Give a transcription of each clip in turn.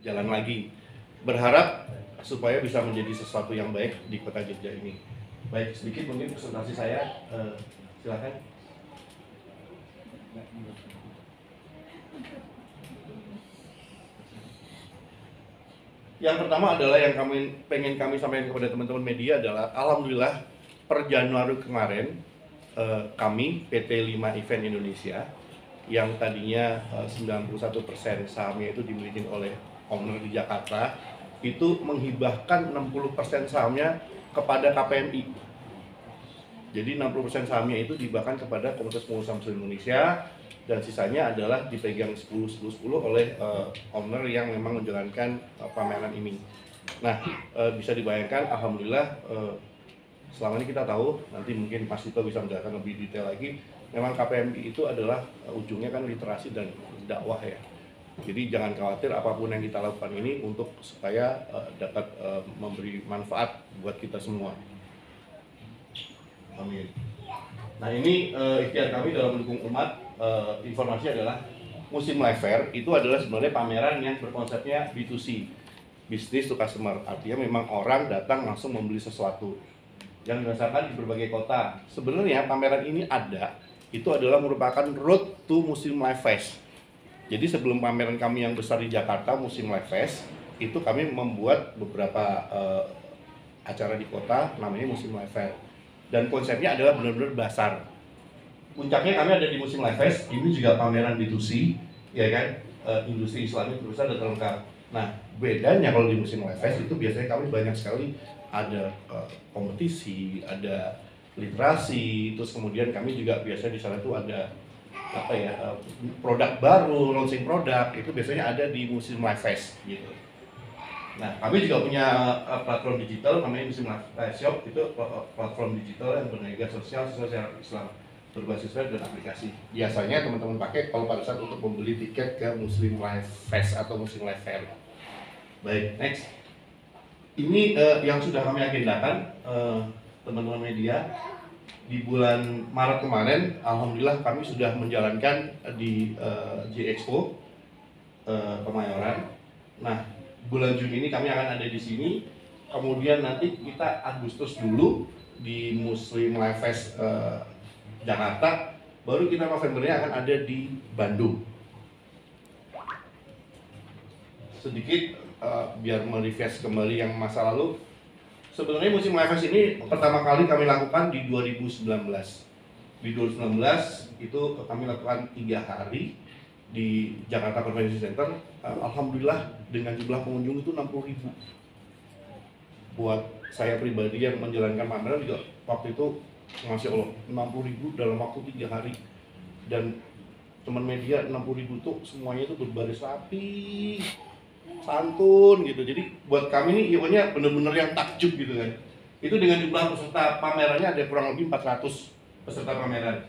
jalan lagi. Berharap supaya bisa menjadi sesuatu yang baik di Kota Jogja ini. Baik, sedikit mungkin presentasi saya, silakan. Yang pertama adalah yang pengen kami sampaikan kepada teman-teman media adalah alhamdulillah per Januari kemarin kami PT 5 Event Indonesia yang tadinya 91% sahamnya itu dimiliki oleh owner di Jakarta itu menghibahkan 60% sahamnya kepada KPMI. Jadi 60% sahamnya itu dihibahkan kepada Komunitas Pengusaha Muslim Indonesia dan sisanya adalah dipegang 10-10-10 oleh owner yang memang menjalankan pameran ini. Nah, bisa dibayangkan alhamdulillah selama ini kita tahu, nanti mungkin Mas Tito bisa menjelaskan lebih detail lagi, memang KPMI itu adalah ujungnya kan literasi dan dakwah ya. Jadi jangan khawatir apapun yang kita lakukan ini untuk supaya dapat memberi manfaat buat kita semua. Amin. Nah ini ikhtiar kami dalam mendukung umat. Informasi adalah Muslim Life Fair itu adalah sebenarnya pameran yang berkonsepnya B2C, business to customer. Artinya memang orang datang langsung membeli sesuatu yang dirasakan di berbagai kota. Sebenarnya pameran ini ada, itu adalah merupakan road to Muslim Life Fest. Jadi sebelum pameran kami yang besar di Jakarta, Muslim Life Fest, itu kami membuat beberapa acara di kota namanya Muslim Life Fair. Dan konsepnya adalah benar-benar basar. Puncaknya kami ada di Muslim Life Fest, ini juga pameran B2C, ya kan, industri Islami terbesar dan terlengkap. Nah, bedanya kalau di Muslim Life Fest itu biasanya kami banyak sekali ada kompetisi, ada literasi, terus kemudian kami juga biasanya di sana tuh ada apa ya, produk baru, launching produk, itu biasanya ada di Muslim Life Fest gitu. Nah, kami juga punya platform digital namanya Muslim Life Shop, itu platform digital yang berniaga sosial secara Islam, berbasis web dan aplikasi. Biasanya teman-teman pakai kalau pada saat untuk membeli tiket ke Muslim Life Fest atau Muslim Life Fair. Baik, next. Ini yang sudah kami agendakan teman-teman media. Di bulan Maret kemarin, alhamdulillah kami sudah menjalankan di J-Expo Kemayoran. Nah, bulan Juni ini kami akan ada di sini. Kemudian nanti kita Agustus dulu di Muslim Life Fest Jakarta. Baru kita Novembernya akan ada di Bandung. Sedikit biar merefresh kembali yang masa lalu. Sebenarnya Muslim Life Fest ini pertama kali kami lakukan di 2019. Di 2019 itu kami lakukan 3 hari di Jakarta Convention Center. Alhamdulillah dengan jumlah pengunjung itu 60.000. Buat saya pribadi yang menjalankan pameran juga waktu itu Masya Allah 60.000 dalam waktu 3 hari. Dan teman media 60.000 tuh semuanya itu berbaris rapi, santun gitu. Jadi buat kami ini ibaratnya benar-benar yang takjub gitu kan. Itu dengan jumlah peserta pamerannya ada kurang lebih 400 peserta pameran.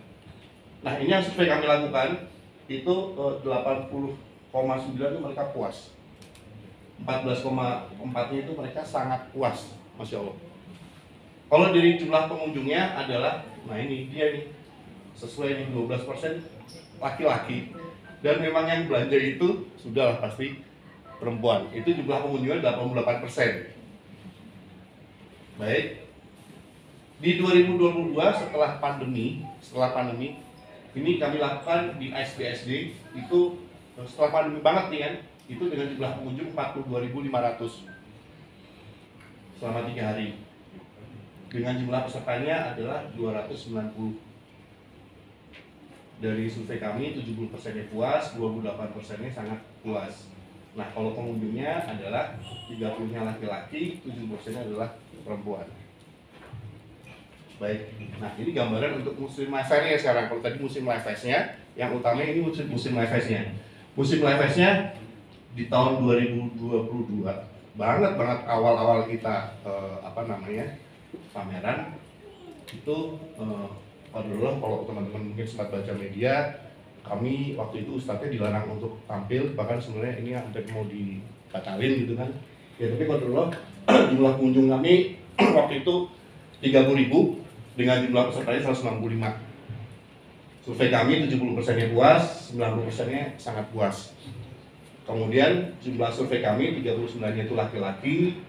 Nah, ini yang survei kami lakukan itu 80,9 itu mereka puas. 14,4-nya itu mereka sangat puas, Masya Allah. Kalau dari jumlah pengunjungnya adalah, nah ini dia nih, sesuai nih 12% laki-laki. Dan memang yang belanja itu sudahlah pasti perempuan. Itu jumlah pengunjungnya 88%. Baik. Di 2022 setelah pandemi, ini kami lakukan di ASBSD itu setelah pandemi banget nih kan, itu dengan jumlah pengunjung 42.500 selama 3 hari. Dengan jumlah pesertanya adalah 290. Dari survei kami 70%-nya puas, 28%-nya sangat puas. Nah, kalau pengunjungnya adalah 30-nya laki-laki, 70%-nya adalah perempuan. Baik, nah ini gambaran untuk Muslim Life Fair-nya sekarang. Kalau tadi Muslim Life Fest-nya, yang utamanya ini Muslim Life Fest-nya. Muslim Life Fest-nya di tahun 2022 banget awal-awal kita pameran itu kalau teman-teman mungkin sempat baca media, kami waktu itu ustadznya dilarang untuk tampil, bahkan sebenarnya ini hampir mau dibatalin gitu kan ya. Tapi kontrol jumlah pengunjung kami waktu itu 30.000 dengan jumlah pesertanya 165. Survei kami 70%-nya puas, 90%-nya sangat puas. Kemudian jumlah survei kami 39-nya itu laki-laki,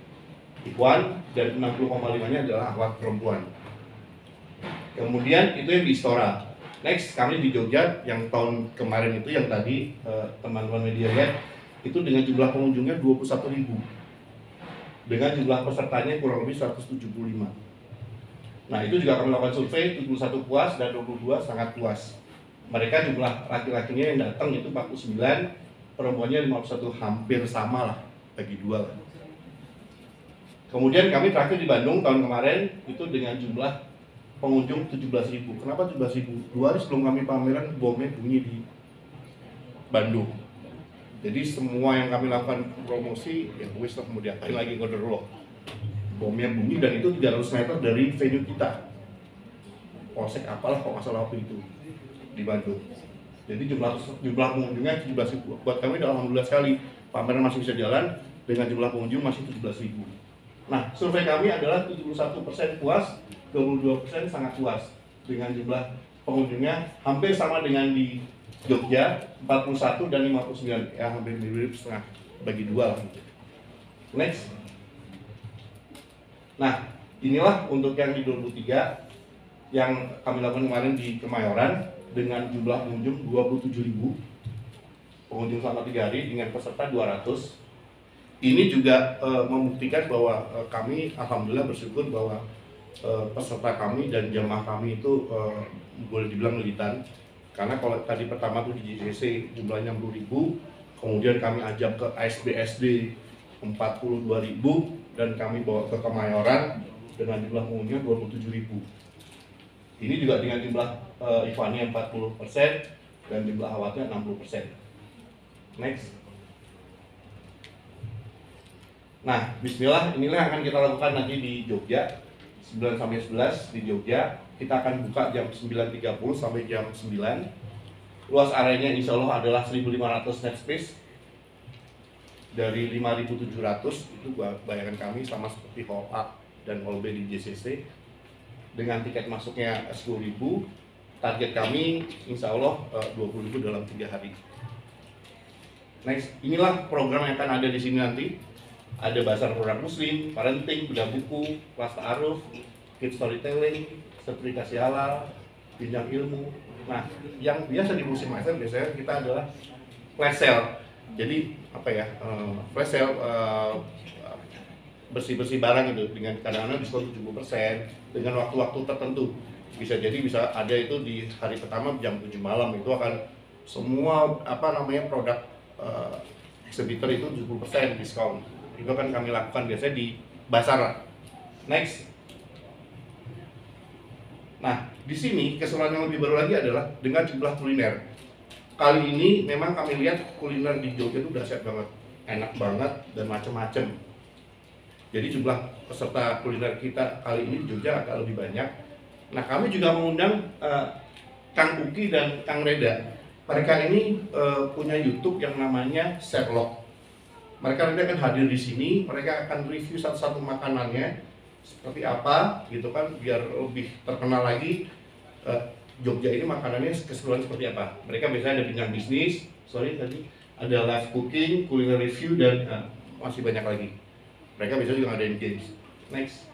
ikhwan, dan 60,5-nya adalah akhwat perempuan. Kemudian itu yang di Istora. Next, kami di Jogja yang tahun kemarin itu yang tadi teman-teman media lihat itu dengan jumlah pengunjungnya 21.000 dengan jumlah pesertanya kurang lebih 175. Nah, itu juga kami lakukan survei, 71 puas dan 22 sangat puas. Mereka jumlah laki-lakinya yang datang itu 49, perempuannya 51, hampir sama lah, bagi dua lah. Kemudian kami terakhir di Bandung tahun kemarin itu dengan jumlah pengunjung 17.000. Kenapa 17.000? 2 hari sebelum kami pameran bomnya bunyi di Bandung. Jadi semua yang kami lakukan promosi ya wis lah, mau diapain lagi, order loh. Bomnya bunyi dan itu 300 meter dari venue kita. Polsek apalah kok masalah waktu itu di Bandung. Jadi jumlah pengunjungnya 17.000. Buat kami udah alhamdulillah sekali. Pameran masih bisa jalan dengan jumlah pengunjung masih 17.000. Nah, survei kami adalah 71% puas, 22% sangat puas dengan jumlah pengunjungnya hampir sama dengan di Jogja 41 dan 59, ya hampir mirip setengah, bagi dua lah. Next. Nah, inilah untuk yang di 2023 yang kami lakukan kemarin di Kemayoran dengan jumlah pengunjung 27.000 pengunjung selama 3 hari dengan peserta 200. Ini juga membuktikan bahwa kami alhamdulillah bersyukur bahwa peserta kami dan jamaah kami itu boleh dibilang militan. Karena kalau tadi pertama tuh di JCC jumlahnya 60.000, kemudian kami ajak ke ASD 42.000 dan kami bawa ke Kemayoran dengan jumlah pengunjungnya 27.000. Ini juga dengan jumlah ikhwannya 40% dan jumlah awatnya 60%. Next. Nah, bismillah, inilah yang akan kita lakukan nanti di Jogja 9-11 di Jogja. Kita akan buka jam 9.30 sampai jam 9. Luas areanya insya Allah adalah 1.500 net space. Dari 5.700 itu bayangan kami sama seperti hall A dan hall B di JCC. Dengan tiket masuknya 10.000, target kami insya Allah 20.000 dalam 3 hari. Next, inilah program yang akan ada di sini nanti. Ada bazar produk muslim, parenting, bedah buku, kelas ta'aruf, kids storytelling, sertifikasi halal, pinjam ilmu. Nah, yang biasa di musim Master biasanya kita adalah flash sale. Jadi apa ya, flash sale bersih-bersih barang itu dengan kadang-kadang diskon 70% dengan waktu-waktu tertentu. Bisa jadi bisa ada itu di hari pertama jam 7 malam itu akan semua produk exhibitor itu 70% diskon. Itu kan kami lakukan biasanya di Basara. Next. Nah, di sini keseruan yang lebih baru lagi adalah dengan jumlah kuliner. Kali ini memang kami lihat kuliner di Jogja itu dahsyat banget, enak banget dan macam-macam. Jadi jumlah peserta kuliner kita kali ini di Jogja agak lebih banyak. Nah, kami juga mengundang Kang Uki dan Kang Reda. Mereka ini punya YouTube yang namanya Sherlock. Mereka nanti akan hadir di sini, mereka akan review satu-satu makanannya seperti apa, gitu kan, biar lebih terkenal lagi Jogja ini makanannya keseluruhan seperti apa. Mereka biasanya ada bidang bisnis, ada live cooking, kuliner review, dan masih banyak lagi. Mereka biasanya juga ngadain games. Next.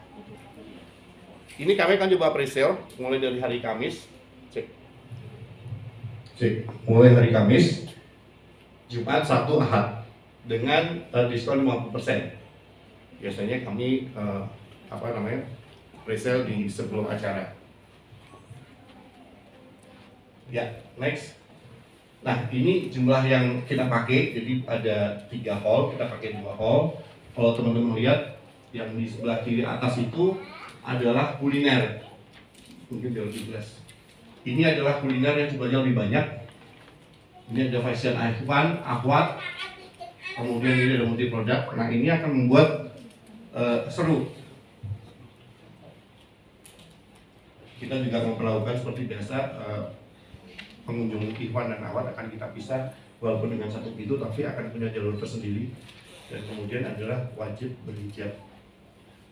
Ini kami akan coba pre-sale mulai dari hari Kamis. Cek. Mulai hari Kamis, Jumat, Sabtu, Ahad dengan diskon 50%. Biasanya kami pre-sale di sebelum acara. Ya, next. Nah, ini jumlah yang kita pakai. Jadi ada 3 hall, kita pakai 2 hall. Kalau teman-teman lihat yang di sebelah kiri atas itu adalah kuliner. Mungkin jauh lebih jelas. Ini adalah kuliner yang jumlahnya lebih banyak. Ini ada fashion iPhone, akhwat. Kemudian ini ada multi produk. Nah, ini akan membuat seru. Kita juga memperlakukan seperti biasa pengunjung ikhwan dan akhwat akan kita pisah walaupun dengan satu pintu, tapi akan punya jalur tersendiri. Dan kemudian adalah wajib berhijab.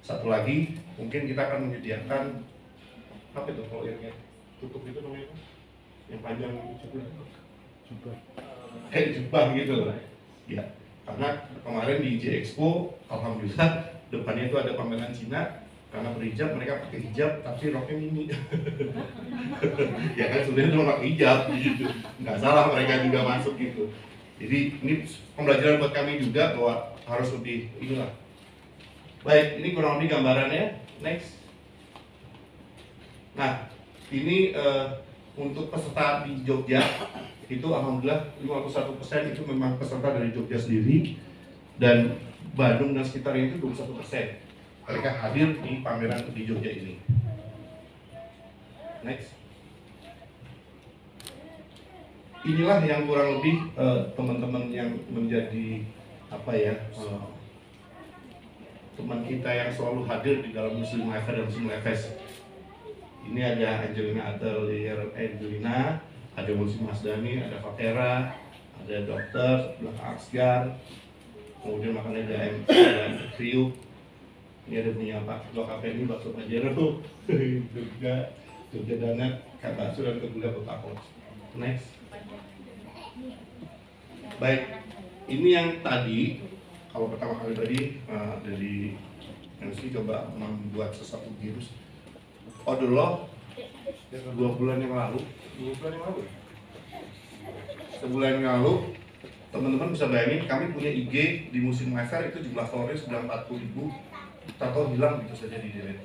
Satu lagi, mungkin kita akan menyediakan apa itu kalau yang tutup itu namanya, yang panjang jubah gitu loh. Ya, karena kemarin di IJ Expo, alhamdulillah depannya itu ada pameran Cina. Karena berhijab, mereka pakai hijab, tapi roknya mini. Ya kan sebenarnya cuma pakai hijab gitu, nggak salah mereka juga masuk gitu. Jadi ini pembelajaran buat kami juga bahwa harus lebih inilah. Baik, ini kurang lebih gambarannya. Next. Nah, ini untuk peserta di Jogja itu alhamdulillah 51% itu memang peserta dari Jogja sendiri, dan Bandung dan sekitarnya itu 21%. Mereka hadir di pameran di Jogja ini. Next. Inilah yang kurang lebih teman-teman yang menjadi apa ya, teman kita yang selalu hadir di dalam Muslim Life dan Muslim Life Fest. Ini ada Angelina Atelier Angelina, ada Muslim Masdani, ada Fatera, ada Dokter, belakang Aksgar, kemudian makannya ada Kriuk. Ini ada punya Pak Blok APNI, bakso Pajero, Jogja Donat, Kak Bakso dan Kebuda Potapos. Next. Baik, ini yang tadi, kalau pertama kali tadi dari MC coba membuat sesuatu virus. Odoloh 2 bulan yang lalu, sebulan yang lalu, teman-teman bisa bayangin kami punya IG di Muslim Life Fair itu jumlah followernya sudah 40.000. Tato hilang gitu saja, di delete,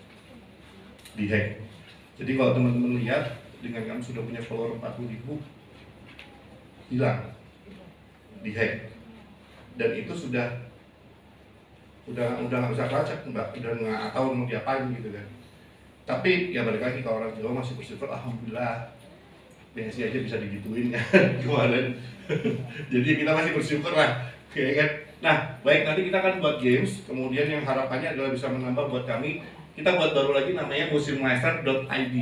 di hack. Jadi kalau teman-teman lihat dengan kami sudah punya follower 40.000 hilang, di hack, dan itu sudah nggak bisa kelacak mbak, udah nggak tahu mau diapain gitu kan. Tapi ya balik lagi, kalau orang Jawa masih bersyukur, alhamdulillah BSI aja bisa digituin ya kemarin. Jadi kita masih bersyukur lah, ya kan. Nah, baik, nanti kita akan buat games, kemudian yang harapannya adalah bisa menambah buat kami. Kita buat baru lagi namanya muslimlifer.id.